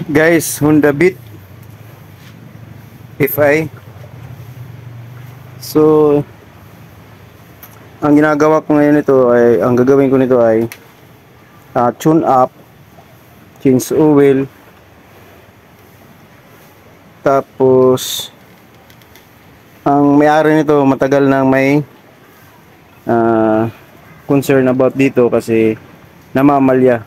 Guys, Honda Beat FI. So, ang ginagawa ko ngayon ito ay, ang gagawin ko nito ay tune up, change oil, tapos ang may-ari nito matagal nang may concern about dito kasi namamalya.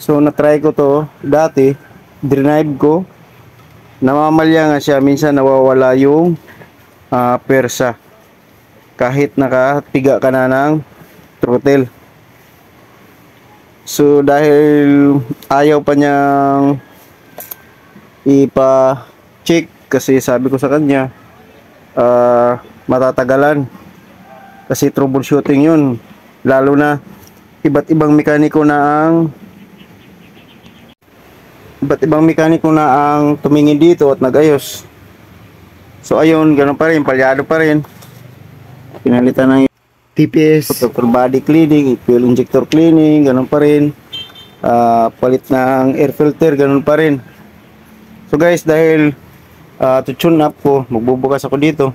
So, na-try ko to dati, drive ko, namamalya nga siya, minsan nawawala yung persa kahit nakatiga ka na ng throttle. So dahil ayaw pa niyang ipa-check kasi sabi ko sa kanya matatagalan kasi troubleshooting yun, lalo na iba't ibang mekaniko na ang tumingin dito at nag-ayos. So ayun, ganun pa rin, palyado pa rin. Pinalitan ng TPS, total body cleaning, fuel injector cleaning, ganun pa rin. Palit ng air filter, ganun pa rin. So guys, dahil to tune up ko, magbubukas ako dito.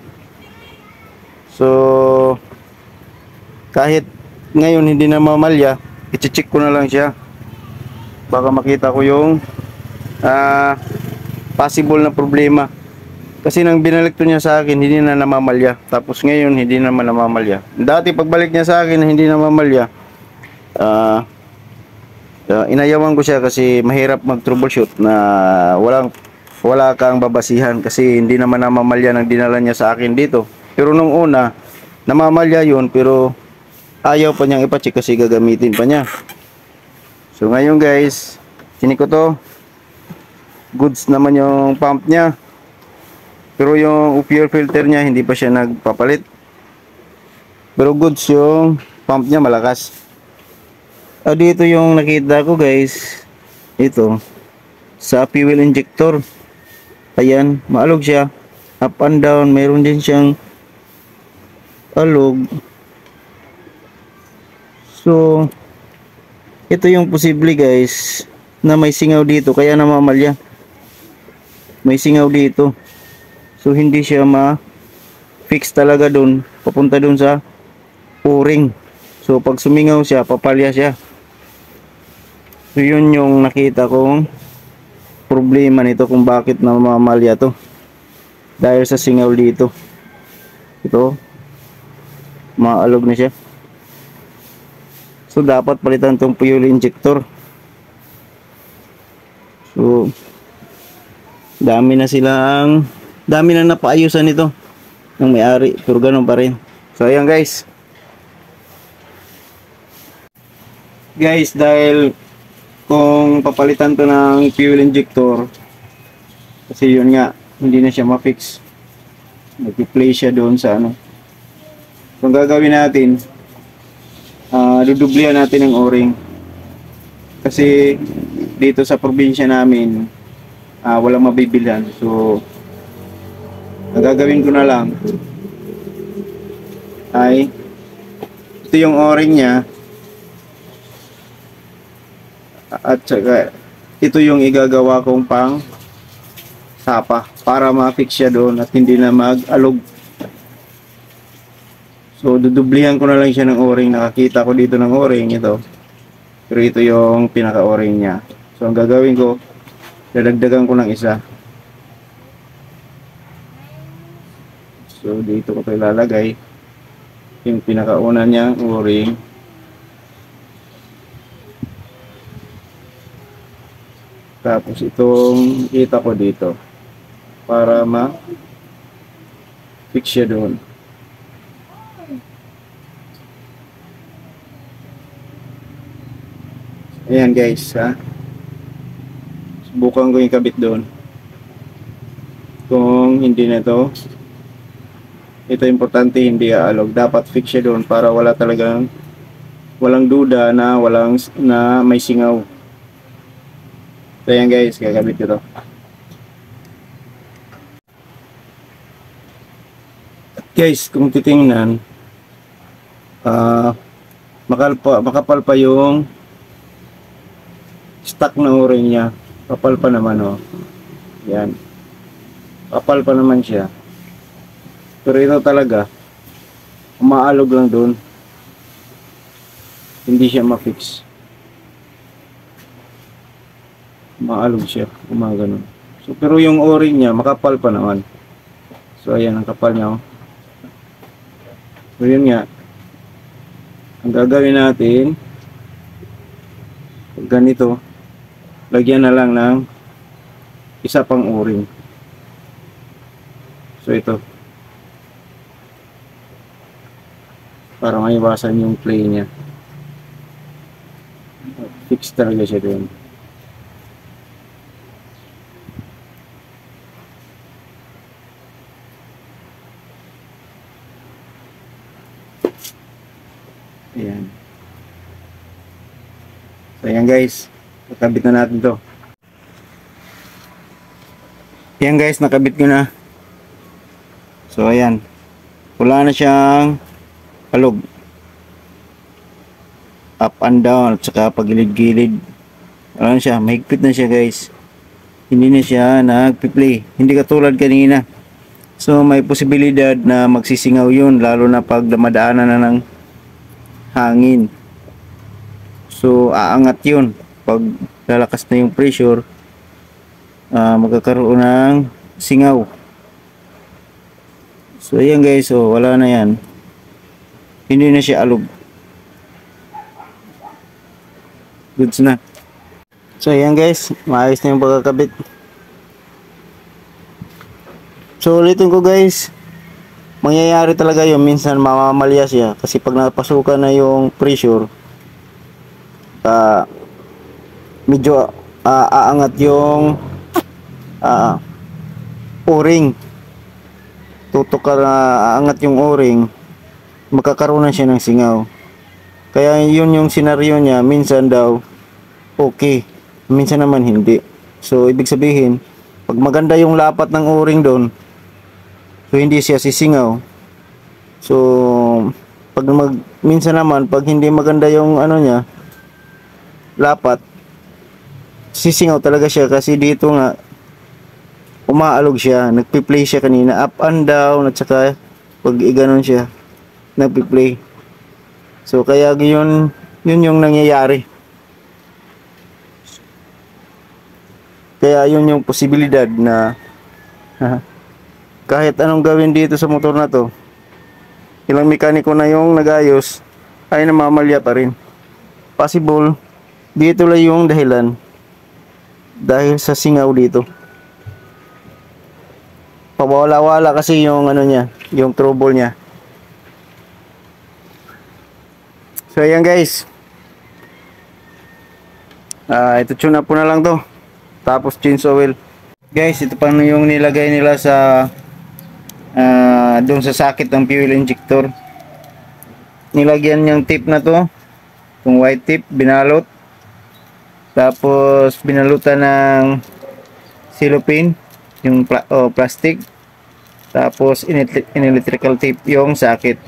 So kahit ngayon hindi na mamalya, i-check ko na lang siya. Baka makita ko yung possible na problema. Kasi nang binalik to niya sa akin, hindi na namamalya. Tapos ngayon, hindi naman namamalya. Dati pagbalik niya sa akin, hindi namamalya. Inayawan ko siya kasi mahirap mag-troubleshoot na wala kang babasihan kasi hindi naman namamalya nang dinala niya sa akin dito. Pero nung una, namamalya yun pero ayaw pa niyang ipacheck kasi gagamitin pa niya. So ngayon guys, sinik ko to. Goods naman yung pump niya. Pero yung fuel filter niya hindi pa siya nagpapalit. Pero goods yung pump niya, malakas. Dito yung nakita ko guys. Ito. Sa fuel injector. Ayan, maalog siya. Up and down. Meron din siyang alog. So, ito yung posible guys na may singaw dito. Kaya namamalya. May singaw dito. So hindi siya ma-fix talaga doon, papunta doon sa o-ring. So pag sumingaw siya, papalya siya. So yun yung nakita kong problema nito kung bakit namamalya to. Dahil sa singaw dito. Ito, maalog na siya. So dapat palitan tong fuel injector. So dami na napaayusan nito ng may-ari, pero ganun pa rin. So ayan guys, dahil kung papalitan to ng fuel injector kasi yun nga, hindi na siya ma-fix, nag-play siya doon sa ano. So ang gagawin natin, dudublihan natin ng o-ring kasi dito sa probinsya namin walang mabibilhan. So ang gagawin ko na lang ay ito yung o-ring niya at saka ito yung igagawa kong pang sapa para ma-fix siya doon at hindi na mag-alog. So dudublihan ko na lang siya ng o-ring. Nakakita ko dito ng o-ring ito, pero ito yung pinaka o-ring niya. So ang gagawin ko, dadagdagan ko ng isa. So dito ko ito ilalagay yung pinakauna niyang o-ring. Tapos itong kita ko dito para ma-fix siya doon. Ayan guys, subukan ko yung kabit doon. Kung hindi na ito importante hindi aalog, dapat fix siya doon para walang duda na may singaw. So ayan guys, gagabit ko to. Guys, kung titingnan, makapal pa yung stock na o-ring niya. Kapal pa naman, oh. Yan. Kapal pa naman siya. Pero ito talaga, umaalog lang doon. Hindi siya ma-fix. Umaalog siya, gumagano. So, pero yung o-ring niya, makapal pa naman. So, ayan, ang kapal niya, oh. So, yun nga. Ang gagawin natin, ganito, lagyan na lang ng isa pang o-ring. So, ito. Para maiwasan yung play niya. Fix talaga siya doon. Ayan. So, ayan guys. Nakabit na natin to. Ayan guys, nakabit ko na. So, ayan. Wala na siyang palog. Up and down at saka pagilid-gilid. Wala na siya. Mahigpit na siya guys. Hindi na siya nagpi-play. Hindi katulad kanina. So, may posibilidad na magsisingaw yun. Lalo na pag damadaanan na ng hangin. So, aangat yun. Pag lalakas na yung pressure, magkakaroon ng singaw. So, ayan guys. So, wala na yan. Hindi na siya alog. Goods na. So, ayan guys. Maayos na yung pagkakabit. So, ulitin ko guys. Mangyayari talaga yun. Minsan mamamalya siya. Kasi pag napasukan na yung pressure, medyo aangat yung o-ring. Tutok ka na aangat yung o-ring, magkakaroon na siya ng singaw. Kaya yun yung senaryo niya. Minsan daw okay, minsan naman hindi. So ibig sabihin, pag maganda yung lapat ng o-ring doon, so hindi siya sisingaw. So minsan naman pag hindi maganda yung ano niya, lapat, sisingaw talaga siya. Kasi dito nga umaalog siya, nagpi-play siya kanina, up and down, at saka pag iganon siya, nagpi-play. So kaya yun yung nangyayari. Kaya yun yung posibilidad na kahit anong gawin dito sa motor na to, ilang mekaniko na yung nagayos, ay namamalya pa rin. Possible dito lang yung dahilan, dahil sa singaw dito. Pawala-wala kasi yung ano niya, yung trouble niya. So ayan guys. Ito tune up po na lang to. Tapos change oil. Guys, ito pa yung nilagay nila sa doon sa sakit ng fuel injector. Nilagyan yung tape na to. Yung white tape, binalot. Tapos binalutan ng cellophane, yung plastic. Tapos in electrical tape yung sakit.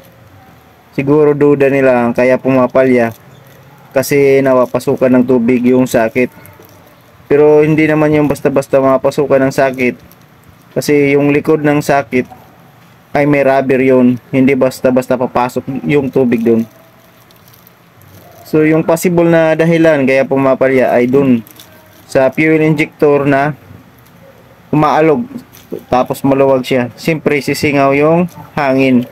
Siguro duda nila kaya pumapalya kasi nawapasukan ng tubig yung sakit. Pero hindi naman yung basta-basta mapasukan ng sakit, kasi yung likod ng sakit ay may rubber yun. Hindi basta-basta papasok yung tubig dun. So yung possible na dahilan kaya pumapalya ay dun sa fuel injector na umaalog, tapos maluwag siya. Siyempre sisingaw yung hangin.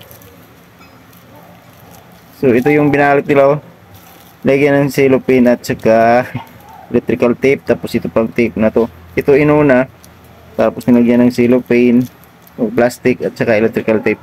So ito yung binalot nila, oh. Lagyan ng cellophane at saka electrical tape. Tapos ito pang tape na to, ito inuna, tapos nilagyan ng cellophane o plastic at saka electrical tape.